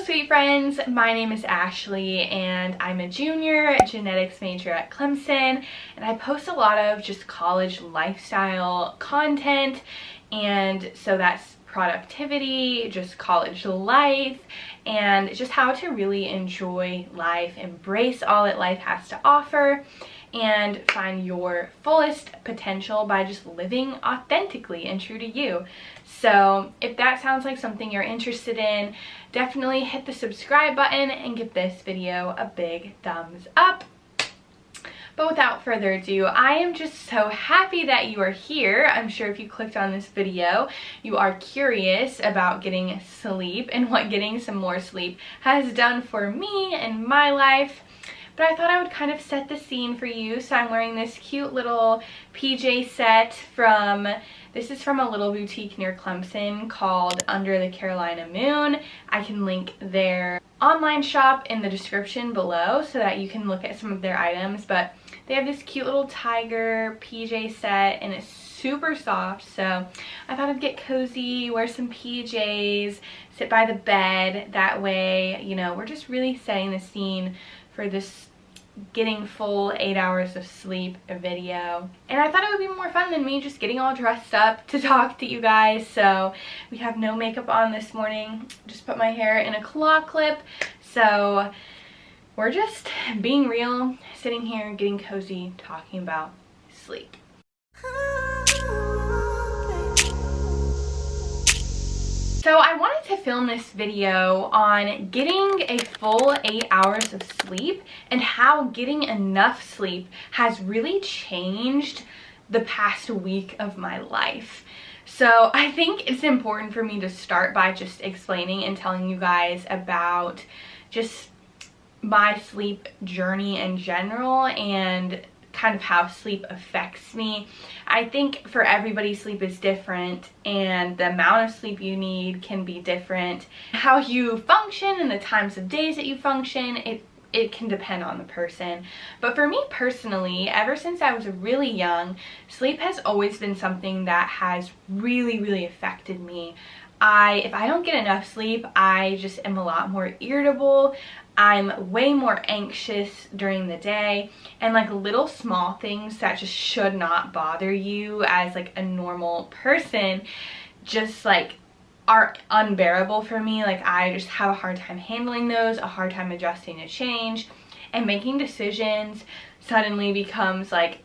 sweet friends, my name is Ashley and I'm a junior genetics major at Clemson, and I post a lot of just college lifestyle content, and so that's productivity, just college life, and just how to really enjoy life, embrace all that life has to offer, and find your fullest potential by just living authentically and true to you. So if that sounds like something you're interested in, definitely hit the subscribe button and give this video a big thumbs up. But without further ado, I am just so happy that you are here. I'm sure if you clicked on this video, you are curious about getting sleep and what getting some more sleep has done for me and my life. But I thought I would kind of set the scene for you. So I'm wearing this cute little PJ set this is from a little boutique near Clemson called Under the Carolina Moon. I can link their online shop in the description below so that you can look at some of their items. But they have this cute little tiger PJ set and it's super soft. So I thought I'd get cozy, wear some PJs, sit by the bed. That way, you know, we're just really setting the scene for this getting full 8 hours of sleep video. And I thought it would be more fun than me just getting all dressed up to talk to you guys. So we have no makeup on this morning, just put my hair in a claw clip. So we're just being real, sitting here getting cozy, talking about sleep. So I wanted to film this video on getting a full 8 hours of sleep and how getting enough sleep has really changed the past week of my life. So I think it's important for me to start by just explaining and telling you guys about just my sleep journey in general and kind of how sleep affects me. I think for everybody sleep is different and the amount of sleep you need can be different. How you function and the times of days that you function, it can depend on the person. But for me personally, ever since I was really young, sleep has always been something that has really affected me. If I don't get enough sleep, I just am a lot more irritable. I'm way more anxious during the day, and like little small things that just should not bother you as like a normal person just like are unbearable for me. Like I just have a hard time handling those, a hard time adjusting to change, and making decisions suddenly becomes like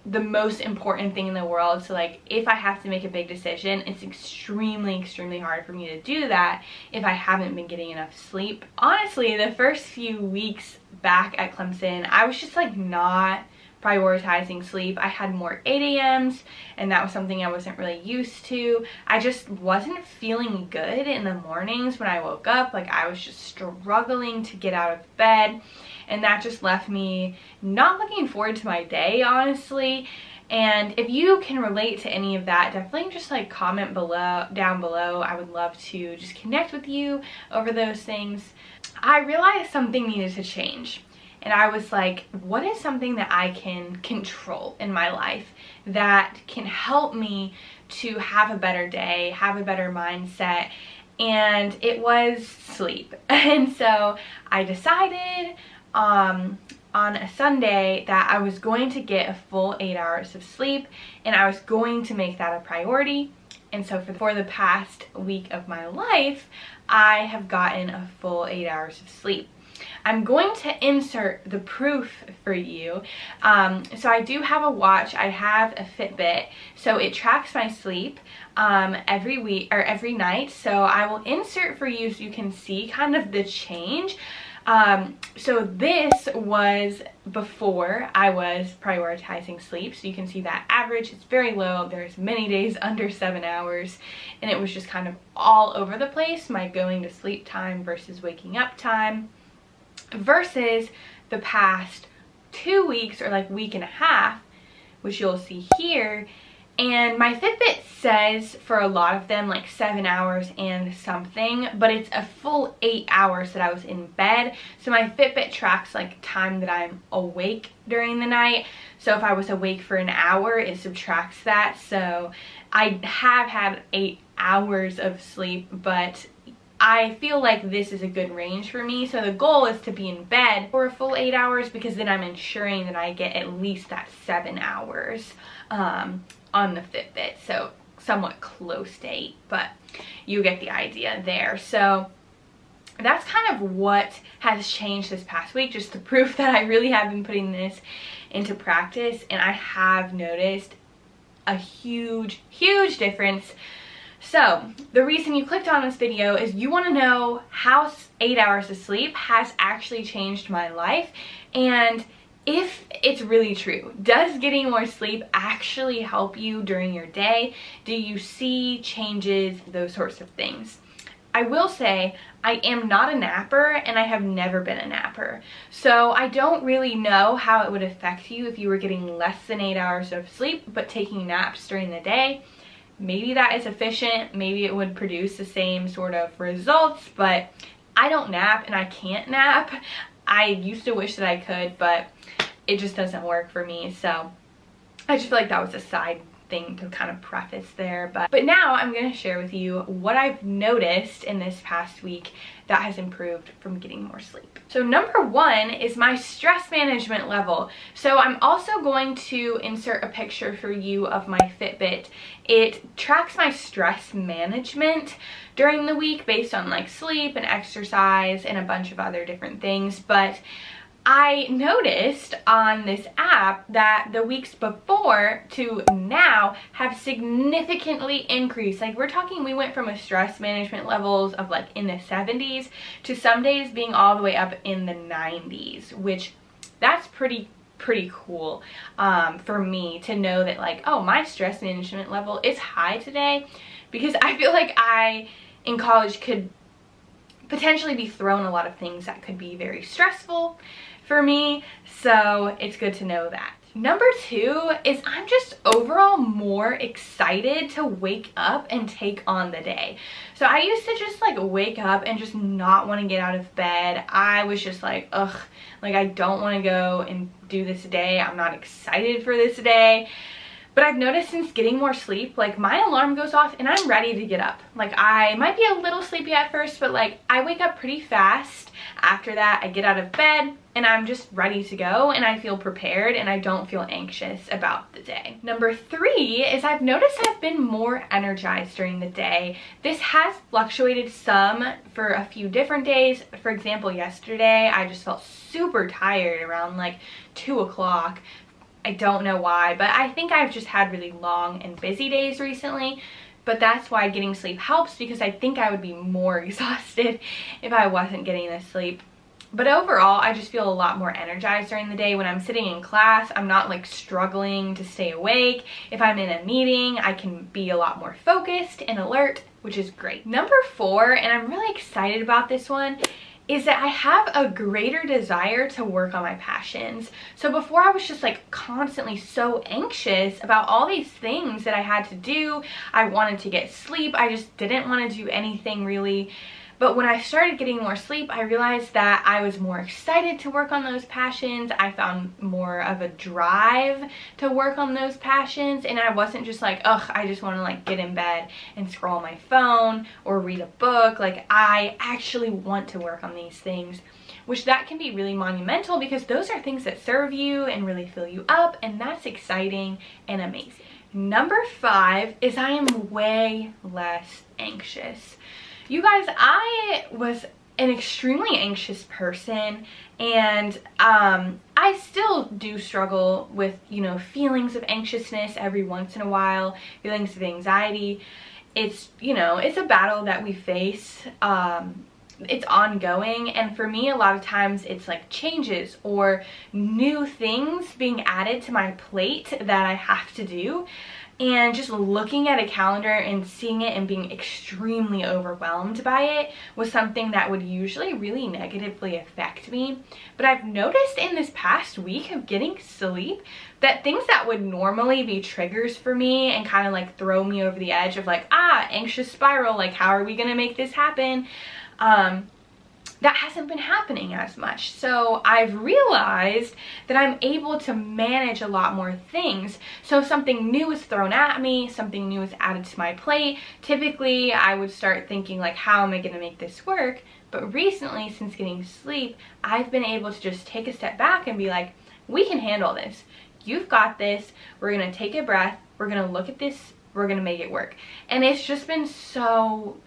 the most important thing in the world. So like if I have to make a big decision, it's extremely hard for me to do that if I haven't been getting enough sleep. Honestly, the first few weeks back at Clemson, I was just like not prioritizing sleep. I had more 8 a.m.s and that was something I wasn't really used to. I just wasn't feeling good in the mornings when I woke up. Like I was just struggling to get out of bed, and that just left me not looking forward to my day, honestly. And if you can relate to any of that, definitely just like comment down below. I would love to just connect with you over those things. I realized something needed to change. And I was like, what is something that I can control in my life that can help me to have a better day, have a better mindset? And it was sleep. And so I decided on a Sunday that I was going to get a full 8 hours of sleep, and I was going to make that a priority. And so for the past week of my life, I have gotten a full 8 hours of sleep. I'm going to insert the proof for you. So I do have a watch. I have a Fitbit, so it tracks my sleep every week or every night. So I will insert for you so you can see kind of the change. So this was before I was prioritizing sleep. So you can see that average is very low. There's many days under 7 hours, and it was just kind of all over the place, my going to sleep time versus waking up time, versus the past 2 weeks or like week and a half, which you'll see here. And my Fitbit says for a lot of them like 7 hours and something, but it's a full 8 hours that I was in bed. So my Fitbit tracks like time that I'm awake during the night. So if I was awake for an hour, it subtracts that. So I have had 8 hours of sleep, but I feel like this is a good range for me. So the goal is to be in bed for a full 8 hours, because then I'm ensuring that I get at least that 7 hours on the Fitbit. So somewhat close to 8, but you get the idea there. So that's kind of what has changed this past week, just the proof that I really have been putting this into practice, and I have noticed a huge difference. So the reason you clicked on this video is you want to know how 8 hours of sleep has actually changed my life, and if it's really true. Does getting more sleep actually help you during your day? Do you see changes, those sorts of things? I will say I am not a napper, and I have never been a napper. So I don't really know how it would affect you if you were getting less than 8 hours of sleep but taking naps during the day. Maybe that is efficient, maybe it would produce the same sort of results, but I don't nap and I can't nap. I used to wish that I could, but it just doesn't work for me. So I just feel like that was a side thing to kind of preface there. But now I'm going to share with you what I've noticed in this past week that has improved from getting more sleep. So number one is my stress management level. So I'm also going to insert a picture for you of my Fitbit. It tracks my stress management during the week based on like sleep and exercise and a bunch of other different things. But I noticed on this app that the weeks before to now have significantly increased. Like we're talking, we went from a stress management levels of like in the 70s to some days being all the way up in the 90s, which that's pretty cool for me to know that like, oh, my stress management level is high today, because I feel like I in college could potentially be thrown a lot of things that could be very stressful for me, so it's good to know that. Number two is I'm just overall more excited to wake up and take on the day. So I used to just like wake up and just not want to get out of bed. I was just like, ugh, like I don't want to go and do this today. I'm not excited for this day. But I've noticed since getting more sleep, like my alarm goes off and I'm ready to get up. Like I might be a little sleepy at first, but like I wake up pretty fast. After that, I get out of bed and I'm just ready to go, and I feel prepared and I don't feel anxious about the day. Number three is I've noticed I've been more energized during the day. This has fluctuated some for a few different days. For example, yesterday I just felt super tired around like 2 o'clock. I don't know why, but I think I've just had really long and busy days recently. But that's why getting sleep helps, because I think I would be more exhausted if I wasn't getting this sleep. But overall, I just feel a lot more energized during the day. When I'm sitting in class, I'm not like struggling to stay awake. If I'm in a meeting, I can be a lot more focused and alert, which is great. Number four, and I'm really excited about this one, is that I have a greater desire to work on my passions. So before I was just like constantly so anxious about all these things that I had to do. I wanted to get sleep. I just didn't want to do anything really. But when I started getting more sleep, I realized that I was more excited to work on those passions. I found more of a drive to work on those passions, and I wasn't just like, ugh, I just want to like get in bed and scroll my phone or read a book. Like I actually want to work on these things, which that can be really monumental, because those are things that serve you and really fill you up, and that's exciting and amazing. Number five is I am way less anxious. You guys, I was an extremely anxious person, and I still do struggle with, you know, feelings of anxiousness every once in a while, feelings of anxiety. It's, you know, it's a battle that we face. It's ongoing, and for me, a lot of times it's like changes or new things being added to my plate that I have to do. And just looking at a calendar and seeing it and being extremely overwhelmed by it was something that would usually really negatively affect me. But I've noticed in this past week of getting sleep that things that would normally be triggers for me and kind of like throw me over the edge of like, anxious spiral, like how are we gonna make this happen? that hasn't been happening as much. So I've realized that I'm able to manage a lot more things. So if something new is thrown at me, something new is added to my plate, typically I would start thinking like, how am I going to make this work? But recently, since getting sleep, I've been able to just take a step back and be like, we can handle this. You've got this. We're going to take a breath. We're going to look at this. We're gonna make it work. And it's just been so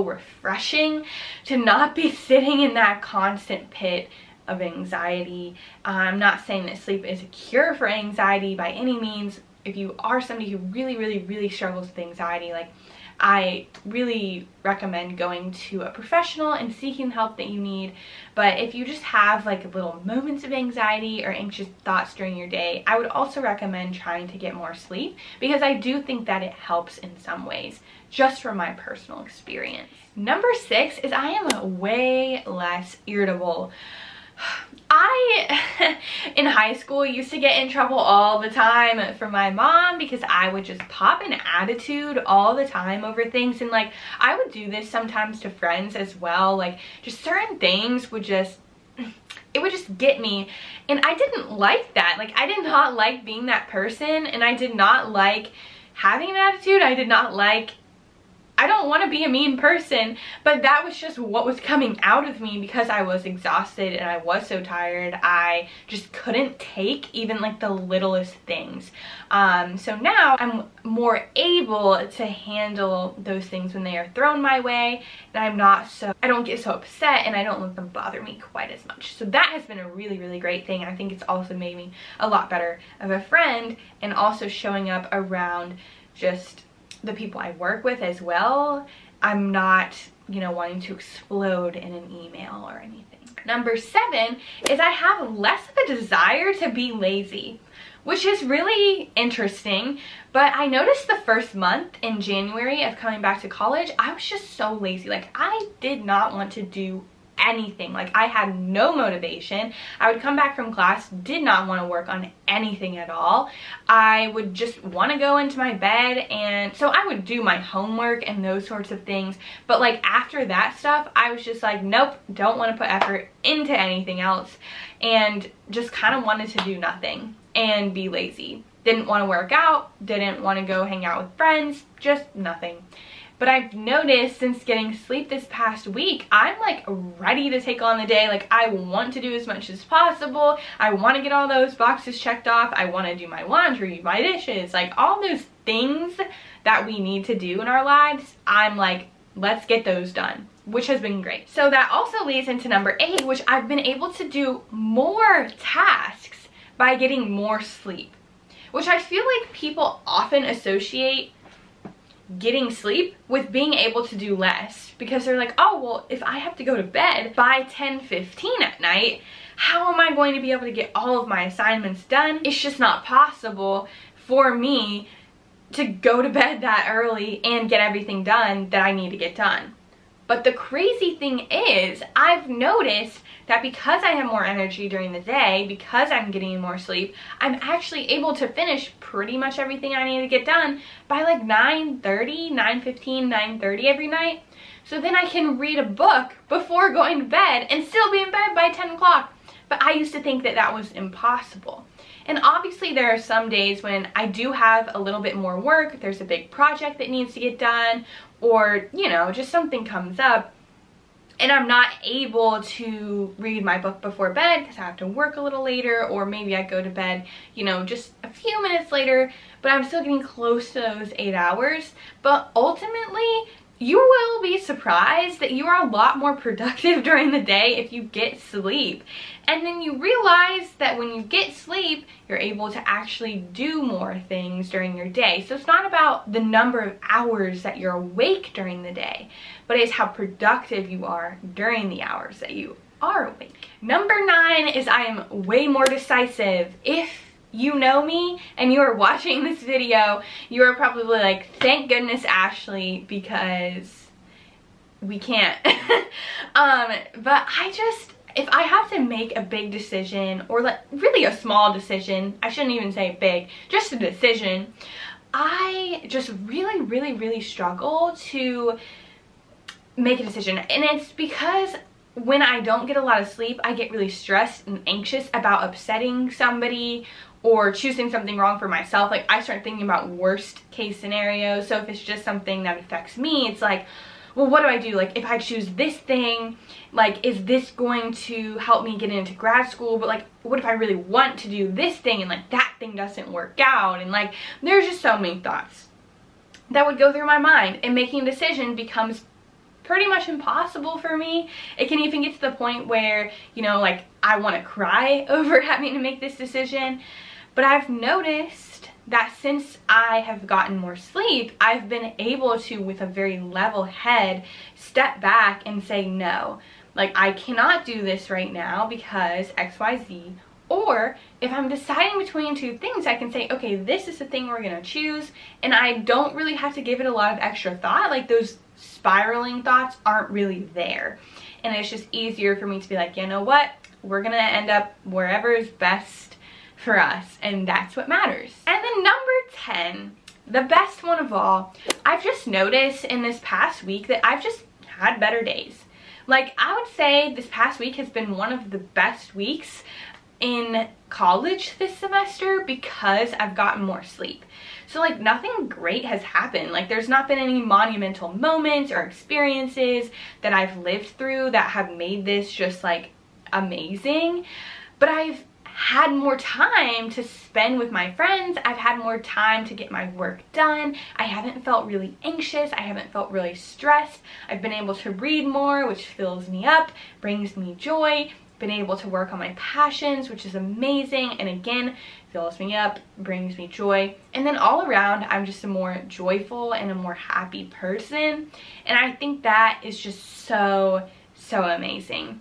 refreshing to not be sitting in that constant pit of anxiety. I'm not saying that sleep is a cure for anxiety by any means. If you are somebody who really struggles with anxiety, like, I really recommend going to a professional and seeking help that you need. But if you just have like little moments of anxiety or anxious thoughts during your day, I would also recommend trying to get more sleep, because I do think that it helps in some ways, just from my personal experience. Number 6 is I am way less irritable. I, in high school, used to get in trouble all the time from my mom because I would just pop an attitude all the time over things. And like, I would do this sometimes to friends as well. Like, just certain things would just, it would just get me. And I didn't like that. Like, I did not like being that person, and I did not like having an attitude. I don't want to be a mean person, but that was just what was coming out of me because I was exhausted and I was so tired. I just couldn't take even like the littlest things. So now I'm more able to handle those things when they are thrown my way, and I don't get so upset and I don't let them bother me quite as much. So that has been a really great thing. I think it's also made me a lot better of a friend, and also showing up around just the people I work with as well. I'm not, you know, wanting to explode in an email or anything. Number 7 is I have less of a desire to be lazy, which is really interesting. But I noticed the first month in January of coming back to college, I was just so lazy. Like, I did not want to do anything. Like, I had no motivation. I would come back from class, did not want to work on anything at all. I would just want to go into my bed, and so I would do my homework and those sorts of things. But like, after that stuff, I was just like, nope, don't want to put effort into anything else, and just kind of wanted to do nothing and be lazy. Didn't want to work out, didn't want to go hang out with friends, just nothing. But I've noticed since getting sleep this past week, I'm like ready to take on the day. Like, I want to do as much as possible. I want to get all those boxes checked off. I want to do my laundry, my dishes, like all those things that we need to do in our lives. I'm like, let's get those done, which has been great. So that also leads into number 8, which I've been able to do more tasks by getting more sleep, which I feel like people often associate getting sleep with being able to do less, because they're like, oh, well, if I have to go to bed by 10:15 at night, how am I going to be able to get all of my assignments done? It's just not possible for me to go to bed that early and get everything done that I need to get done. But the crazy thing is, I've noticed that because I have more energy during the day, because I'm getting more sleep, I'm actually able to finish pretty much everything I need to get done by like 9:30, 9:15, 9:30 every night. So then I can read a book before going to bed and still be in bed by 10 o'clock. But I used to think that that was impossible. And obviously there are some days when I do have a little bit more work, there's a big project that needs to get done, or, you know, just something comes up and I'm not able to read my book before bed because I have to work a little later, or maybe I go to bed, you know, just a few minutes later, but I'm still getting close to those 8 hours. But ultimately, you will be surprised that you are a lot more productive during the day if you get sleep. And then you realize that when you get sleep, you're able to actually do more things during your day. So it's not about the number of hours that you're awake during the day, but it's how productive you are during the hours that you are awake. Number 9 is I am way more decisive. If you know me and you are watching this video, you are probably like, thank goodness, Ashley, because we can't. But if I have to make a big decision, or like really a small decision, I shouldn't even say big, just a decision, I just really struggle to make a decision. And it's because when I don't get a lot of sleep, I get really stressed and anxious about upsetting somebody or choosing something wrong for myself. Like, I start thinking about worst case scenarios. So if it's just something that affects me, it's like, well, what do I do? Like, if I choose this thing, like, is this going to help me get into grad school? But like, what if I really want to do this thing and like that thing doesn't work out? And like, there's just so many thoughts that would go through my mind, and making a decision becomes pretty much impossible for me. It can even get to the point where, you know, like, I want to cry over having to make this decision. But I've noticed that since I have gotten more sleep, I've been able to, with a very level head, step back and say no. Like, I cannot do this right now because XYZ. Or if I'm deciding between two things, I can say, okay, this is the thing we're going to choose. And I don't really have to give it a lot of extra thought. Like, those spiraling thoughts aren't really there. And it's just easier for me to be like, you know what? We're going to end up wherever is best for us. And that's what matters. And then number 10, the best one of all, I've just noticed in this past week that I've just had better days. Like, I would say this past week has been one of the best weeks in college this semester because I've gotten more sleep. So like, nothing great has happened. Like, there's not been any monumental moments or experiences that I've lived through that have made this just like amazing. But I've had more time to spend with my friends. I've had more time to get my work done. I haven't felt really anxious. I haven't felt really stressed. I've been able to read more, which fills me up, brings me joy. Been able to work on my passions, which is amazing, and again, fills me up, brings me joy. And then all around, I'm just a more joyful and a more happy person. And I think that is just so amazing.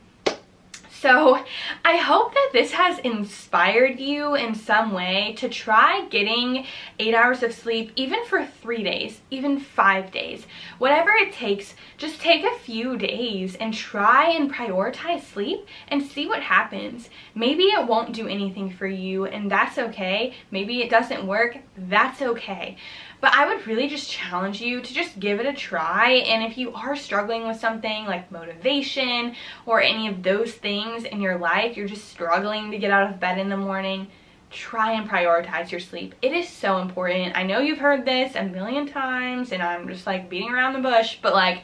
So I hope that this has inspired you in some way to try getting 8 hours of sleep, even for 3 days, even 5 days, whatever it takes. Just take a few days and try and prioritize sleep and see what happens. Maybe it won't do anything for you, and that's okay. Maybe it doesn't work, that's okay. But I would really just challenge you to just give it a try. And if you are struggling with something like motivation or any of those things in your life, you're just struggling to get out of bed in the morning, try and prioritize your sleep. It is so important. I know you've heard this a million times and I'm just like beating around the bush, but like,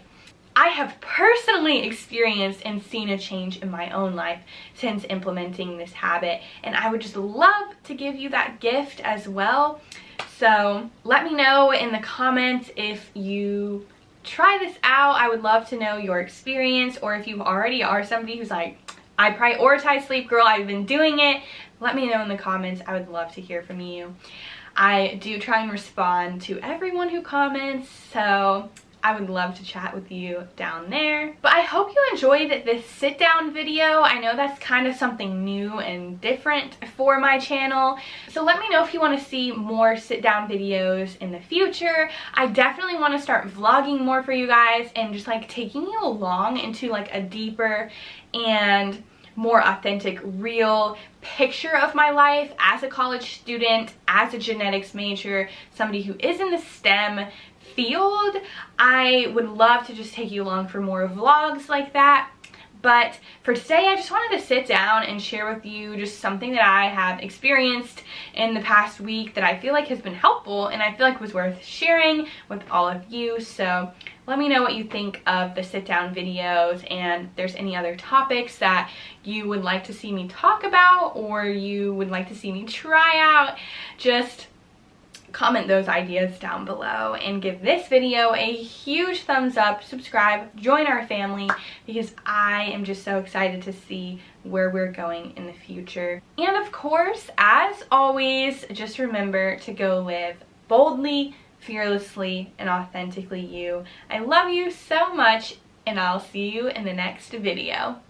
I have personally experienced and seen a change in my own life since implementing this habit. And I would just love to give you that gift as well. So let me know in the comments if you try this out. I would love to know your experience, or if you already are somebody who's like, I prioritize sleep, girl, I've been doing it. Let me know in the comments. I would love to hear from you. I do try and respond to everyone who comments, so I would love to chat with you down there. But I hope you enjoyed this sit down video. I know that's kind of something new and different for my channel. So let me know if you want to see more sit down videos in the future. I definitely want to start vlogging more for you guys and just like taking you along into like a deeper and more authentic, real picture of my life as a college student, as a genetics major, somebody who is in the STEM field. I would love to just take you along for more vlogs like that. But for today, I just wanted to sit down and share with you just something that I have experienced in the past week that I feel like has been helpful and I feel like was worth sharing with all of you. So let me know what you think of the sit down videos, and if there's any other topics that you would like to see me talk about or you would like to see me try out. Just comment those ideas down below and give this video a huge thumbs up, subscribe, join our family, because I am just so excited to see where we're going in the future. And of course, as always, just remember to go live boldly, fearlessly, and authentically you. I love you so much, and I'll see you in the next video.